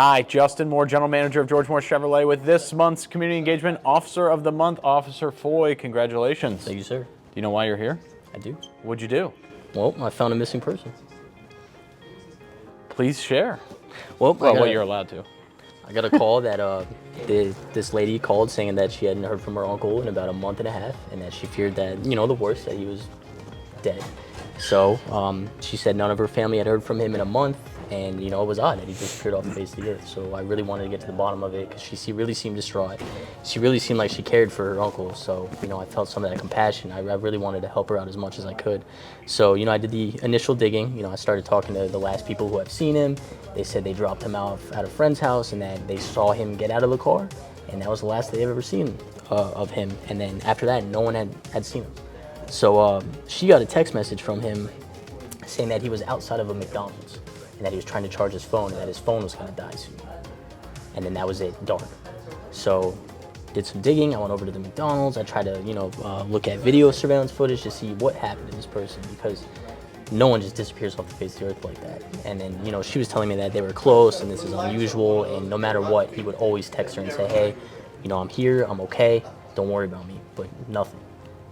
Hi, Justin Moore, General Manager of George Moore Chevrolet with this month's Community Engagement Officer of the Month, Officer Foy. Congratulations. Thank you, sir. Do you know why you're here? I do. What'd you do? Well, I found a missing person. Please share. Well, What you're allowed to. I got a call that this lady called saying that she hadn't heard from her uncle in about a month and a half, and that she feared that, the worst, that he was dead. So she said none of her family had heard from him in a month, and it was odd that he disappeared off the face of the earth. So I really wanted to get to the bottom of it because she really seemed distraught. She really seemed like she cared for her uncle. So I felt some of that compassion. I really wanted to help her out as much as I could. So I did the initial digging. I started talking to the last people who have seen him. They said they dropped him out at a friend's house and that they saw him get out of the car, and that was the last they've ever seen of him. And then after that, no one had seen him. So she got a text message from him saying that he was outside of a McDonald's and that he was trying to charge his phone and that his phone was going to die soon. And then that was it, dark. So did some digging. I went over to the McDonald's. I tried to, look at video surveillance footage to see what happened to this person, because no one just disappears off the face of the earth like that. And then, she was telling me that they were close and this is unusual, and no matter what, he would always text her and say, hey, I'm here, I'm okay, don't worry about me, but nothing.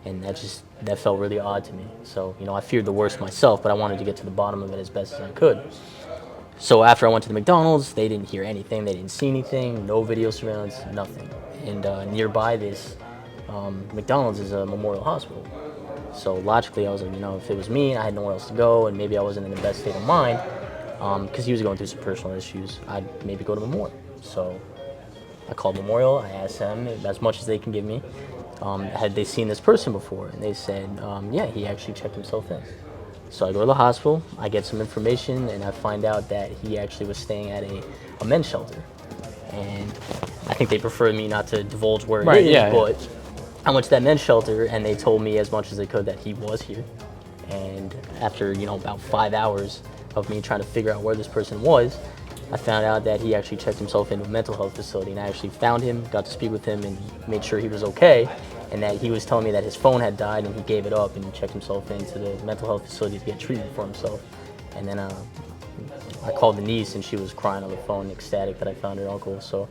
And that felt really odd to me. So, I feared the worst myself, but I wanted to get to the bottom of it as best as I could. So after I went to the McDonald's, they didn't hear anything, they didn't see anything, no video surveillance, nothing. And nearby this McDonald's is a Memorial Hospital. So logically, I was like, if it was me and I had nowhere else to go and maybe I wasn't in the best state of mind, because he was going through some personal issues, I'd maybe go to Memorial. So I called Memorial, I asked them as much as they can give me, had they seen this person before? And they said, yeah, he actually checked himself in. So I go to the hospital, I get some information, and I find out that he actually was staying at a men's shelter. And I think they preferred me not to divulge where it is, but I went to that men's shelter, and they told me as much as they could that he was here. And after, about 5 hours of me trying to figure out where this person was, I found out that he actually checked himself into a mental health facility, and I actually found him, got to speak with him, and made sure he was okay, and that he was telling me that his phone had died and he gave it up and he checked himself into the mental health facility to get treatment for himself. And then I called the niece, and she was crying on the phone, ecstatic that I found her uncle. So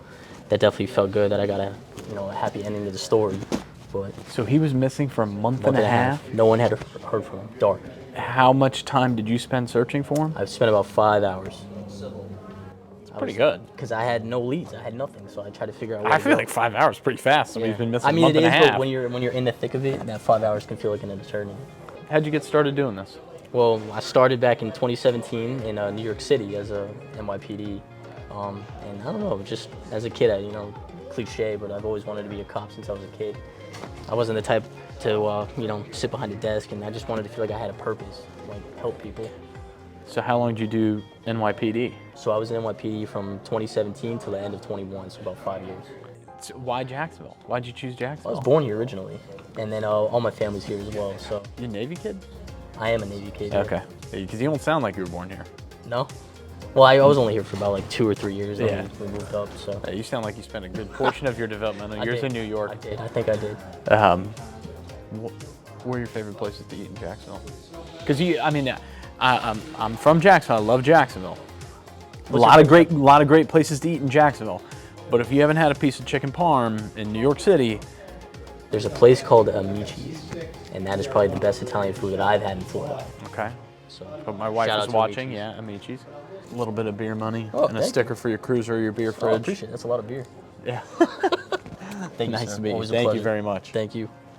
that definitely felt good that I got a happy ending to the story. But so he was missing for a month and a half? No one had heard from him. Dark. How much time did you spend searching for him? I've spent about 5 hours. Pretty good. Because I had no leads, I had nothing, so I tried to figure out where I feel like 5 hours is pretty fast. Somebody's been missing a month and a half. But when you're in the thick of it, that 5 hours can feel like an eternity. How'd you get started doing this? Well, I started back in 2017 in New York City as a NYPD, and I don't know, just as a kid, cliche, but I've always wanted to be a cop since I was a kid. I wasn't the type to, sit behind a desk, and I just wanted to feel like I had a purpose, like help people. So how long did you do NYPD? So I was in NYPD from 2017 till the end of 21, so about 5 years. So why Jacksonville? Why'd you choose Jacksonville? I was born here originally, and then all my family's here as well. So you a Navy kid? I am a Navy kid. Okay, because you don't sound like you were born here. No? Well, I was only here for about 2 or 3 years, and we moved up, so. You sound like you spent a good portion of your developmental years in New York. I did, I think I did. What are your favorite places to eat in Jacksonville? Because I'm from Jacksonville. I love Jacksonville. A lot of great places to eat in Jacksonville. But if you haven't had a piece of chicken parm in New York City, there's a place called Amici's, and that is probably the best Italian food that I've had in Florida. Okay. So but my wife is watching. Yeah, Amici's. A little bit of beer money and a sticker for your cruiser or your beer fridge. I appreciate it. That's a lot of beer. Yeah. Thank you, Nice sir. to meet you. Always a Thank you pleasure. very much. Thank you.